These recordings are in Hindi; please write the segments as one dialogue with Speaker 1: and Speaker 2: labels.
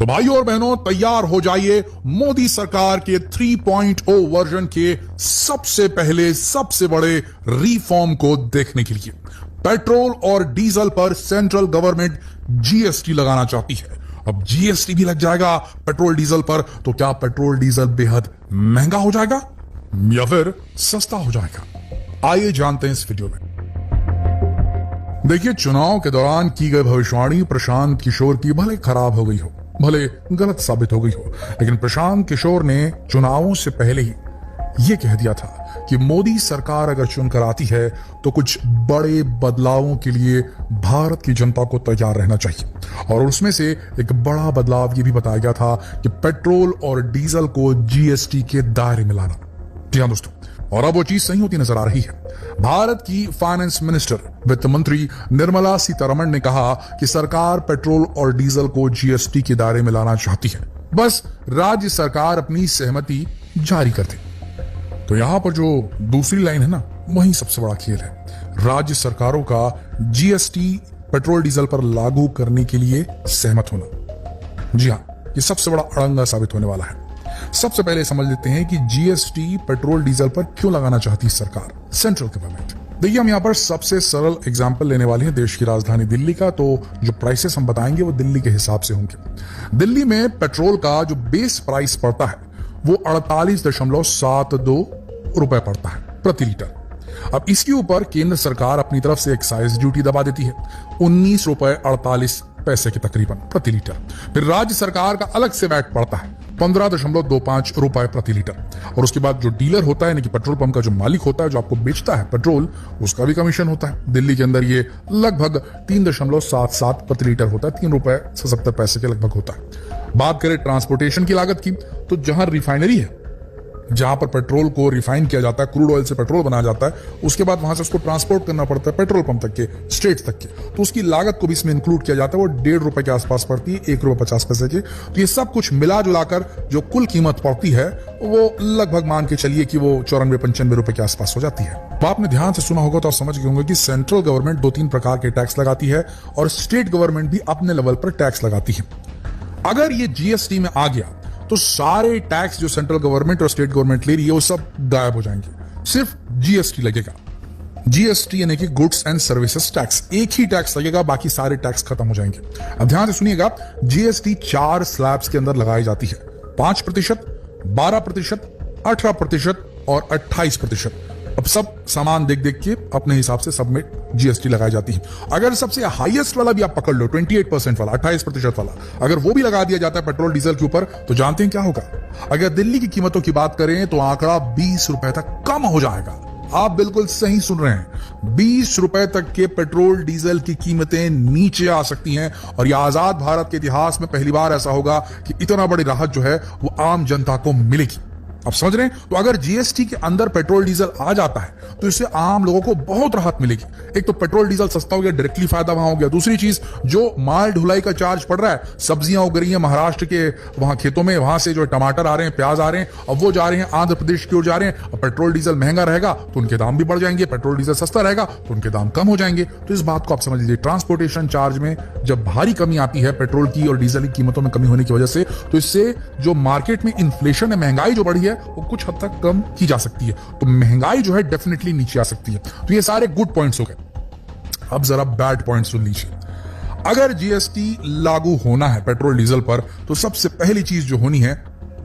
Speaker 1: तो भाइयों और बहनों, तैयार हो जाइए मोदी सरकार के 3.0 वर्जन के सबसे पहले सबसे बड़े रिफॉर्म को देखने के लिए। पेट्रोल और डीजल पर सेंट्रल गवर्नमेंट जीएसटी लगाना चाहती है। अब जीएसटी भी लग जाएगा पेट्रोल डीजल पर, तो क्या पेट्रोल डीजल बेहद महंगा हो जाएगा या फिर सस्ता हो जाएगा? आइए जानते हैं इस वीडियो में। देखिए, चुनाव के दौरान की गई भविष्यवाणी प्रशांत किशोर की भले खराब हो गई हो, भले गलत साबित हो गई हो, लेकिन प्रशांत किशोर ने चुनावों से पहले ही यह कह दिया था कि मोदी सरकार अगर चुनकर आती है तो कुछ बड़े बदलावों के लिए भारत की जनता को तैयार रहना चाहिए। और उसमें से एक बड़ा बदलाव यह भी बताया गया था कि पेट्रोल और डीजल को जीएसटी के दायरे में लाना। जी हां दोस्तों, और अब वो चीज सही होती नजर आ रही है। भारत की फाइनेंस मिनिस्टर वित्त मंत्री निर्मला सीतारमण ने कहा कि सरकार पेट्रोल और डीजल को जीएसटी के दायरे में लाना चाहती है, बस राज्य सरकार अपनी सहमति जारी कर दे। तो यहां पर जो दूसरी लाइन है ना, वही सबसे बड़ा खेल है। राज्य सरकारों का जीएसटी पेट्रोल डीजल पर लागू करने के लिए सहमत होना। जी हां, ये सबसे बड़ा अड़ंगा साबित होने वाला है। सबसे पहले समझ लेते हैं कि जीएसटी पेट्रोल डीजल पर क्यों लगाना चाहती है सरकार, सेंट्रल गवर्नमेंट। देखिए, हम यहां पर सबसे सरल एग्जांपल लेने वाले हैं देश की राजधानी दिल्ली का। तो जो प्राइसेस हम बताएंगे वो दिल्ली के हिसाब से होंगे। दिल्ली में पेट्रोल का जो बेस प्राइस पड़ता है वो 48.72 रुपए पड़ता है प्रति लीटर। अब इसके ऊपर केंद्र सरकार अपनी तरफ से एक्साइज ड्यूटी दबा देती है 19 रुपए 48 पैसे के तकरीबन प्रति लीटर। फिर राज्य सरकार का अलग से वैट पड़ता है 15.25 रुपए प्रति लीटर। और उसके बाद जो डीलर होता है, यानी कि पेट्रोल पंप का जो मालिक होता है, जो आपको बेचता है पेट्रोल, उसका भी कमीशन होता है। दिल्ली के अंदर ये लगभग 3.77 प्रति लीटर होता है, 3 रुपए 70 पैसे के लगभग होता है। बात करें ट्रांसपोर्टेशन की लागत की, तो जहां रिफाइनरी है, जहां पर पेट्रोल को रिफाइन किया जाता है, क्रूड ऑयल से पेट्रोल बनाया जाता है, उसके बाद वहां से उसको ट्रांसपोर्ट करना पड़ता है पेट्रोल पंप तक के, स्टेट्स तक के, तो उसकी लागत को भी इसमें इंक्लूड किया जाता है। वो 1.5 रुपए के आसपास पड़ती है, 1 रुपए 50 पैसे की। तो ये सब कुछ मिला जुलाकर जो कुल कीमत पड़ती है वो लगभग मान के चलिए कि वो 94-95 रुपए के आसपास हो जाती है। तो आपने ध्यान से सुना होगा तो आप समझ गए होंगे कि सेंट्रल गवर्नमेंट 2-3 प्रकार के टैक्स लगाती है और स्टेट गवर्नमेंट भी अपने लेवल पर टैक्स लगाती है। अगर ये जीएसटी में आ गया तो सारे टैक्स जो सेंट्रल गवर्नमेंट और स्टेट गवर्नमेंट ले रही है वो सब गायब हो जाएंगे, सिर्फ जीएसटी लगेगा। जीएसटी यानी कि गुड्स एंड सर्विसेज टैक्स, एक ही टैक्स लगेगा, बाकी सारे टैक्स खत्म हो जाएंगे। अब ध्यान से सुनिएगा, जीएसटी 4 स्लैब्स के अंदर लगाई जाती है, 5%, 12%, 18% और 28%। अब सब सामान देख देख के अपने हिसाब से सब में जीएसटी लगाई जाती है। अगर सबसे हाईएस्ट वाला भी आप पकड़ लो, 28% वाला, 28% वाला, अगर वो भी लगा दिया जाता है पेट्रोल डीजल के ऊपर, तो जानते हैं क्या होगा? अगर दिल्ली की कीमतों की बात करें तो आंकड़ा 20 रुपए तक कम हो जाएगा। आप बिल्कुल सही सुन रहे हैं, 20 रुपए तक के पेट्रोल डीजल की कीमतें नीचे आ सकती हैं। और यह आजाद भारत के इतिहास में पहली बार ऐसा होगा कि इतना बड़ी राहत जो है वो आम जनता को मिलेगी। आप समझ रहे हैं? तो अगर जीएसटी के अंदर पेट्रोल डीजल आ जाता है तो इससे आम लोगों को बहुत राहत मिलेगी। एक तो पेट्रोल डीजल सस्ता हो गया, डायरेक्टली फायदा वहां हो गया। दूसरी चीज, जो माल ढुलाई का चार्ज पड़ रहा है, सब्जियां उग रही हैं महाराष्ट्र के वहां खेतों में, वहां से जो टमाटर आ रहे हैं, प्याज आ रहे हैं, अब वो जा रहे हैं आंध्र प्रदेश की ओर जा रहे हैं। अब पेट्रोल डीजल महंगा रहेगा तो उनके दाम भी बढ़ जाएंगे, पेट्रोल डीजल सस्ता रहेगा तो उनके दाम कम हो जाएंगे। तो इस बात को आप समझ लीजिए, ट्रांसपोर्टेशन चार्ज में जब भारी कमी आती है पेट्रोल की और डीजल की कीमतों में कमी होने की वजह से, तो इससे जो मार्केट में इन्फ्लेशन है, महंगाई जो बढ़ी है, वो कुछ हद तक कम की जा सकती है। तो महंगाई जो है डेफिनेटली नीचे आ सकती है। तो ये सारे गुड पॉइंट्स हो गए। अब जरा बैड पॉइंट्स सुन लीजिए। अगर जीएसटी लागू होना है पेट्रोल डीजल पर, तो सबसे पहली चीज जो होनी है,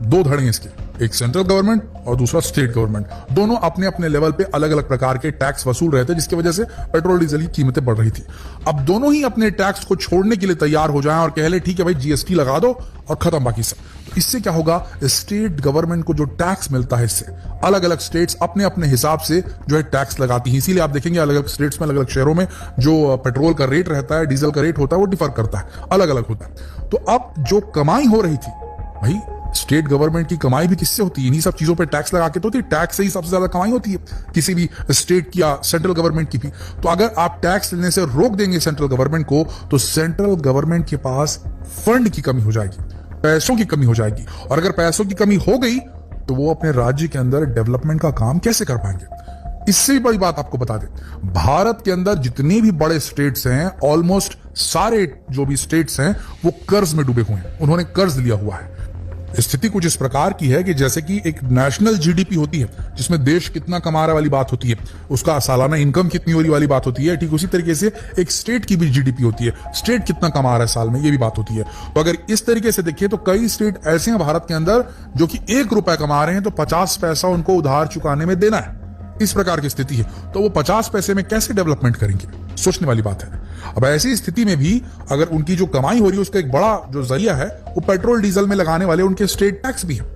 Speaker 1: 2 धड़े हैं इसके, एक सेंट्रल गवर्नमेंट और दूसरा स्टेट गवर्नमेंट। दोनों अपने अपने लेवल पे अलग अलग प्रकार के टैक्स वसूल रहे थे, जिसकी वजह से पेट्रोल डीजल की कीमतें बढ़ रही थी। अब दोनों ही अपने टैक्स को छोड़ने के लिए तैयार हो जाएं और कह ले ठीक है भाई, जीएसटी लगा दो और खत्म बाकी सब। तो इससे क्या होगा, स्टेट गवर्नमेंट को जो टैक्स मिलता है इससे, अलग अलग स्टेट्स अपने अपने हिसाब से जो है टैक्स लगाती है। इसीलिए आप देखेंगे अलग अलग स्टेट्स में, अलग अलग शहरों में जो पेट्रोल का रेट रहता है, डीजल का रेट होता है, वो डिफर करता है, अलग अलग होता है। तो अब जो कमाई हो रही थी भाई, स्टेट गवर्नमेंट की कमाई भी किससे होती है? इन्हीं सब चीजों पे टैक्स लगा के तो होती है। टैक्स से ही सबसे ज्यादा कमाई होती है किसी भी स्टेट की या सेंट्रल गवर्नमेंट की भी। तो अगर आप टैक्स लेने से रोक देंगे सेंट्रल गवर्नमेंट को, तो सेंट्रल गवर्नमेंट के पास फंड की कमी हो जाएगी, पैसों की कमी हो जाएगी। और अगर पैसों की कमी हो गई तो वो अपने राज्य के अंदर डेवलपमेंट का काम कैसे कर पाएंगे? इससे भी बड़ी बात आपको बता दें, भारत के अंदर जितने भी बड़े स्टेट्स हैं, ऑलमोस्ट सारे जो भी स्टेट्स हैं वो कर्ज में डूबे हुए हैं, उन्होंने कर्ज लिया हुआ है। स्थिति कुछ इस प्रकार की है कि जैसे कि एक नेशनल जीडीपी होती है जिसमें देश कितना कमा रहा वाली बात होती है, उसका सालाना इनकम कितनी हो रही वाली बात होती है, ठीक उसी तरीके से एक स्टेट की भी जीडीपी होती है, स्टेट कितना कमा रहा है साल में, ये भी बात होती है। तो अगर इस तरीके से देखिए तो कई स्टेट ऐसे हैं भारत के अंदर जो कि 1 रुपया कमा रहे हैं तो 50 पैसा उनको उधार चुकाने में देना है, इस प्रकार की स्थिति है। तो वो 50 पैसे में कैसे डेवलपमेंट करेंगे, सोचने वाली बात है। अब ऐसी स्थिति में भी अगर उनकी जो कमाई हो रही है उसका एक बड़ा जो जरिया है वो पेट्रोल डीजल में लगाने वाले उनके स्टेट टैक्स भी है।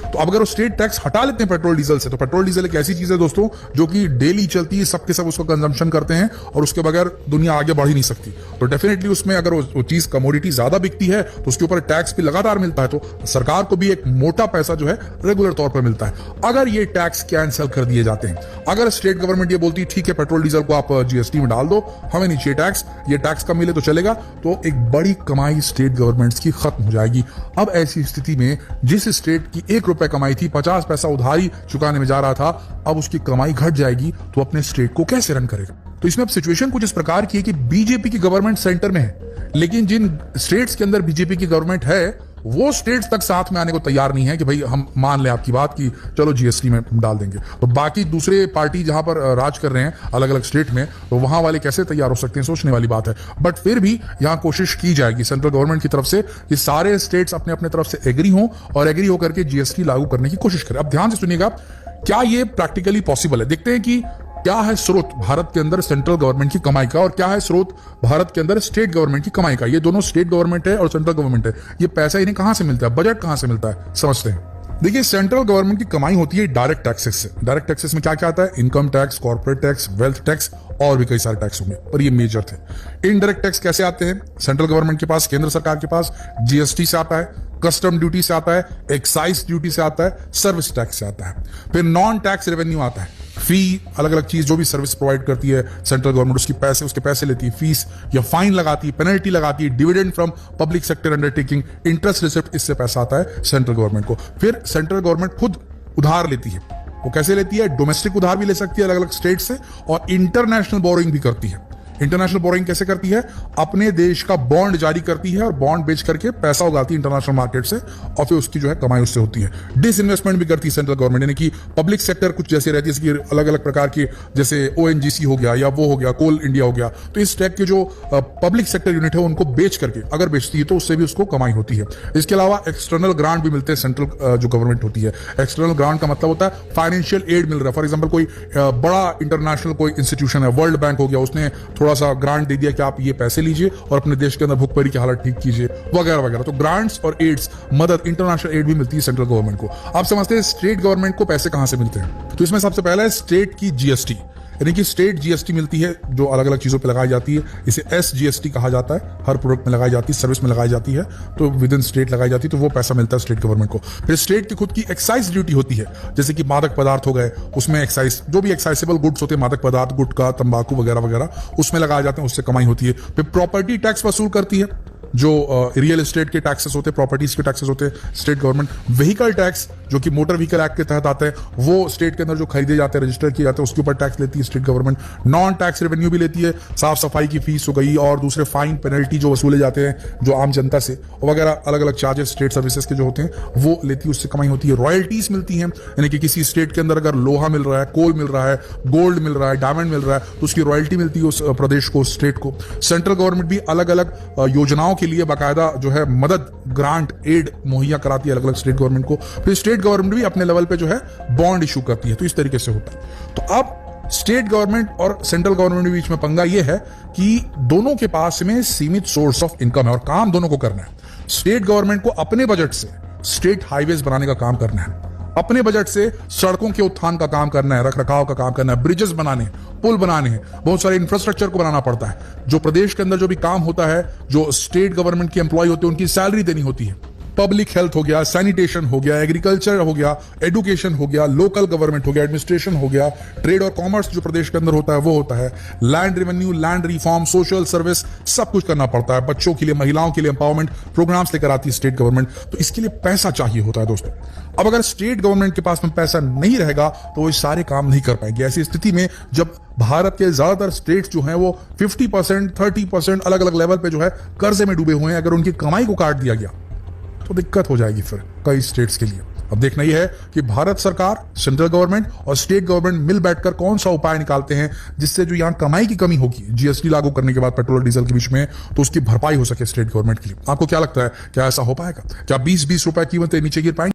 Speaker 1: तो अब अगर वो स्टेट टैक्स हटा लेते हैं पेट्रोल डीजल से, तो पेट्रोल डीजल एक ऐसी चीज है दोस्तों जो कि डेली चलती है, सबके सब उसको कंजम्पशन करते हैं और उसके बगैर दुनिया आगे बढ़ ही नहीं सकती। तो डेफिनेटली उसमें अगर वो चीज कमोडिटी ज्यादा बिकती है तो उसके ऊपर टैक्स भी लगातार मिलता है, तो सरकार को भी एक मोटा पैसा जो है रेगुलर तौर पर मिलता है। अगर ये टैक्स कैंसिल कर दिए जाते हैं, अगर स्टेट गवर्नमेंट ये बोलती है ठीक है पेट्रोल डीजल को आप जीएसटी में डाल दो, हमें नहीं चाहिए टैक्स, ये टैक्स कम मिले तो चलेगा, तो एक बड़ी कमाई स्टेट गवर्नमेंट्स की खत्म हो जाएगी। अब ऐसी स्थिति में जिस स्टेट की 1 रुपया कमाई थी 50 पैसा उधारी चुकाने में जा रहा था, अब उसकी कमाई घट जाएगी, तो अपने स्टेट को कैसे रन करेगा। तो इसमें अब सिचुएशन कुछ इस प्रकार की है कि बीजेपी की गवर्नमेंट सेंटर में है, लेकिन जिन स्टेट्स के अंदर बीजेपी की गवर्नमेंट है वो स्टेट्स तक साथ में आने को तैयार नहीं है कि भाई हम मान लें आपकी बात कि चलो जीएसटी में डाल देंगे। तो बाकी दूसरे पार्टी जहां पर राज कर रहे हैं अलग अलग स्टेट में, तो वहां वाले कैसे तैयार हो सकते हैं, सोचने वाली बात है। बट फिर भी यहां कोशिश की जाएगी सेंट्रल गवर्नमेंट की तरफ से कि सारे स्टेट्स अपने अपने तरफ से एग्री हों और एग्री होकर के जीएसटी लागू करने की कोशिश करें। अब ध्यान से सुनिएगा, क्या ये प्रैक्टिकली पॉसिबल है। देखते हैं कि क्या है स्रोत भारत के अंदर सेंट्रल गवर्नमेंट की कमाई का और क्या है स्रोत भारत के अंदर स्टेट गवर्नमेंट की कमाई का। ये दोनों स्टेट गवर्नमेंट है और सेंट्रल गवर्नमेंट है, ये पैसा इन्हें कहां से मिलता है, बजट कहां से मिलता है, समझते हैं। देखिए सेंट्रल गवर्नमेंट की कमाई होती है डायरेक्ट टैक्सेस से। डायरेक्ट टैक्सेस में क्या क्या आता है, income tax, corporate tax, wealth tax और भी कई सारे टैक्स होंगे, पर ये मेजर थे। इनडायरेक्ट टैक्स कैसे आते हैं, सेंट्रल गवर्नमेंट के पास, केंद्र सरकार के पास जीएसटी से आता है, कस्टम ड्यूटी से आता है, एक्साइज ड्यूटी से आता है, सर्विस टैक्स से आता है। फिर नॉन टैक्स रेवेन्यू आता है, फी, अलग अलग चीज जो भी सर्विस प्रोवाइड करती है सेंट्रल गवर्नमेंट उसके पैसे लेती है, फीस या फाइन लगाती है, पेनल्टी लगाती है, dividend from public sector undertaking, interest receipt, इससे पैसा आता है सेंट्रल गवर्नमेंट को। फिर सेंट्रल गवर्नमेंट खुद उधार लेती है, वो कैसे लेती है, डोमेस्टिक उधार भी ले सकती है अलग अलग स्टेट से और इंटरनेशनल बोरोइंग भी करती है। इंटरनेशनल बोरोइंग कैसे करती है, अपने देश का बॉन्ड जारी करती है और बॉन्ड बेच करके पैसा उगाती है इंटरनेशनल मार्केट से और फिर उसकी जो है कमाई उससे होती है। डिसइन्वेस्टमेंट भी करती है सेंट्रल गवर्नमेंट, यानी कि पब्लिक सेक्टर कुछ जैसे रहती है, जैसे अलग अलग प्रकार की, जैसे ओएनजीसी हो गया या वो हो गया, कोल इंडिया हो गया, तो इस टाइप के जो पब्लिक सेक्टर यूनिट है उनको बेच करके अगर बेचती है तो उससे भी उसको कमाई होती है। इसके अलावा एक्सटर्नल ग्रांट भी मिलते हैं सेंट्रल जो गवर्नमेंट होती है। एक्सटर्नल ग्रांट का मतलब होता है फाइनेंशियल एड मिल रहा है, फॉर एग्जाम्पल कोई बड़ा इंटरनेशनल कोई इंस्टीट्यूशन है, वर्ल्ड बैंक हो गया, उसने थोड़ा सा ग्रांट दे दिया कि आप ये पैसे लीजिए और अपने देश के अंदर भुखमरी की हालत ठीक कीजिए, वगैरह वगैरह। तो ग्रांट्स और एड्स, मदद, इंटरनेशनल एड भी मिलती है सेंट्रल गवर्नमेंट को। आप समझते हैं स्टेट गवर्नमेंट को पैसे कहां से मिलते हैं, तो इसमें सबसे पहला है स्टेट की जीएसटी, यानी कि स्टेट जीएसटी मिलती है जो अलग अलग चीजों पे लगाई जाती है। इसे एसजीएसटी कहा जाता है, हर प्रोडक्ट में लगाई जाती है, सर्विस में लगाई जाती है, तो विद इन स्टेट लगाई जाती है, तो वो पैसा मिलता है स्टेट गवर्नमेंट को। फिर स्टेट की खुद की एक्साइज ड्यूटी होती है, जैसे कि मादक पदार्थ हो गए, उसमें एक्साइज, जो भी एक्साइसेबल गुड्स होते हैं, मादक पदार्थ, गुटखा, तंबाकू वगैरह वगैरह, उसमें लगाए जाते हैं, उससे कमाई होती है। फिर प्रॉपर्टी टैक्स वसूल करती है, जो रियल एस्टेट के टैक्सेस होते हैं, प्रॉपर्टीज के टैक्सेस होते हैं स्टेट गवर्नमेंट। व्हीकल टैक्स जो कि मोटर व्हीकल एक्ट के तहत आते हैं, वो स्टेट के अंदर जो खरीदे जाते हैं, रजिस्टर किए जाते हैं, उसके ऊपर टैक्स लेती है state government. Non tax revenue भी लेती है, साफ सफाई की फीस हो गई और दूसरे फाइन पेनल्टी जो वसूले जाते हैं जो आम जनता से वगैरह, अलग अलग चार्जेस स्टेट सर्विसेज के जो होते हैं वो लेती है, उससे कमाई होती है। रॉयल्टीज मिलती हैं, यानी कि किसी स्टेट के अंदर अगर लोहा मिल रहा है, कोल मिल रहा है, गोल्ड मिल रहा है, डायमंड मिल रहा है, तो उसकी रॉयल्टी मिलती है उस प्रदेश को, स्टेट को। सेंट्रल गवर्नमेंट भी अलग अलग योजनाओं के लिए बाकायदा जो है मदद, ग्रांट, एड मुहैया कराती है अलग अलग स्टेट गवर्नमेंट को। फिर स्टेट गवर्नमेंट भी अपने लेवल पे जो है बॉन्ड इशू करती है, तो इस तरीके से होता है। तो अब स्टेट गवर्नमेंट और सेंट्रल गवर्नमेंट के बीच में पंगा ये है कि दोनों के पास में सीमित सोर्स ऑफ इनकम है और काम दोनों को करना है। स्टेट गवर्नमेंट को अपने बजट से स्टेट हाईवेज बनाने का काम करना है, अपने बजट से सड़कों के उत्थान का काम करना है, रखरखाव का काम करना है, ब्रिजेस बनाने, पुल बनाने हैं, बहुत सारे इंफ्रास्ट्रक्चर को बनाना पड़ता है। जो प्रदेश के अंदर जो भी काम होता है, जो स्टेट गवर्नमेंट के एम्प्लॉय होते हैं उनकी सैलरी देनी होती है, पब्लिक हेल्थ हो गया, सैनिटेशन हो गया, एग्रीकल्चर हो गया, एजुकेशन हो गया, लोकल गवर्नमेंट हो गया, एडमिनिस्ट्रेशन हो गया, ट्रेड और कॉमर्स जो प्रदेश के अंदर होता है वो होता है, land revenue, land reform, social service, सब कुछ करना पड़ता है। बच्चों के लिए, महिलाओं के लिए एम्पावरमेंट प्रोग्राम्स लेकर आती है स्टेट गवर्नमेंट। तो इसके लिए पैसा चाहिए होता है दोस्तों। अब अगर स्टेट गवर्नमेंट के पास में पैसा नहीं रहेगा तो वो सारे काम नहीं कर पाएंगे। ऐसी स्थिति में जब भारत के ज्यादातर स्टेट्स जो हैं वो 50%, 30% अलग अलग लेवल पे जो है कर्जे में डूबे हुए हैं, अगर उनकी कमाई को काट दिया गया तो दिक्कत हो जाएगी फिर कई स्टेट्स के लिए। अब देखना यह है कि भारत सरकार, सेंट्रल गवर्नमेंट और स्टेट गवर्नमेंट मिल बैठकर कौन सा उपाय निकालते हैं जिससे जो यहां कमाई की कमी होगी जीएसटी लागू करने के बाद पेट्रोल और डीजल के बीच में, तो उसकी भरपाई हो सके स्टेट गवर्नमेंट के लिए। आपको क्या लगता है, क्या ऐसा हो पाएगा? क्या 20-20 रुपए कीमतें नीचे गिर पाएंगी?